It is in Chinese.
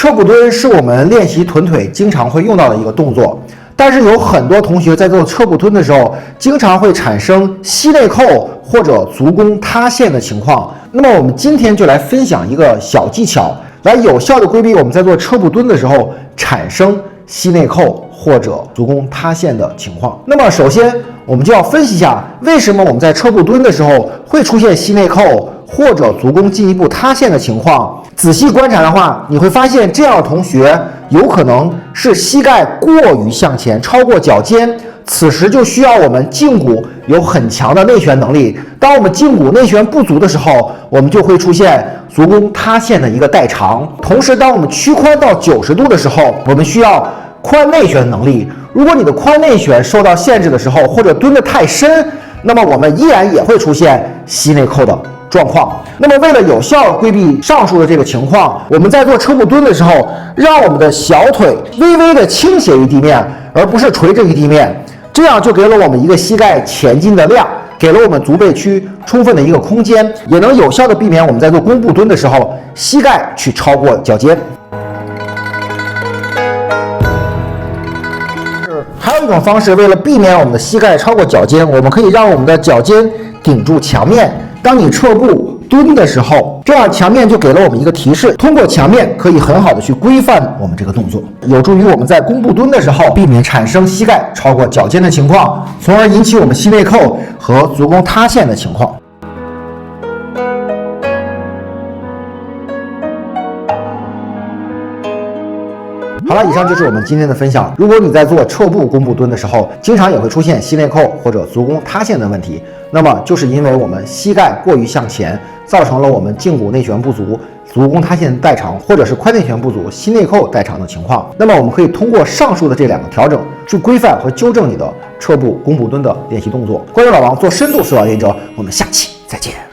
侧步蹲是我们练习臀腿经常会用到的一个动作，但是有很多同学在做侧步蹲的时候，经常会产生膝内扣或者足弓塌陷的情况。那么我们今天就来分享一个小技巧，来有效的规避我们在做侧步蹲的时候产生膝内扣或者足弓塌陷的情况。那么首先我们就要分析一下，为什么我们在侧步蹲的时候会出现膝内扣或者足弓进一步塌陷的情况。仔细观察的话，你会发现这样的同学有可能是膝盖过于向前，超过脚尖，此时就需要我们胫骨有很强的内旋能力。当我们胫骨内旋不足的时候，我们就会出现足弓塌陷的一个代偿。同时，当我们屈髋到90度的时候，我们需要髋内旋能力。如果你的髋内旋受到限制的时候，或者蹲得太深，那么我们依然也会出现膝内扣的状况。那么为了有效规避上述的这个情况，我们在做侧步蹲的时候，让我们的小腿微微的倾斜于地面，而不是垂直于地面，这样就给了我们一个膝盖前进的量，给了我们足背区充分的一个空间，也能有效的避免我们在做弓步蹲的时候膝盖去超过脚尖。还有一种方式，为了避免我们的膝盖超过脚尖，我们可以让我们的脚尖顶住墙面。当你侧步蹲的时候，这样墙面就给了我们一个提示，通过墙面可以很好的去规范我们这个动作，有助于我们在弓步蹲的时候避免产生膝盖超过脚尖的情况，从而引起我们膝内扣和足弓塌陷的情况。好了，以上就是我们今天的分享。如果你在做侧步弓步蹲的时候，经常也会出现膝内扣或者足弓塌陷的问题，那么就是因为我们膝盖过于向前，造成了我们胫骨内旋不足、足弓塌陷代偿，或者是髋内旋不足、膝内扣代偿的情况。那么我们可以通过上述的这两个调整，去规范和纠正你的侧步弓步蹲的练习动作。关注老王做深度思考练习者，我们下期再见。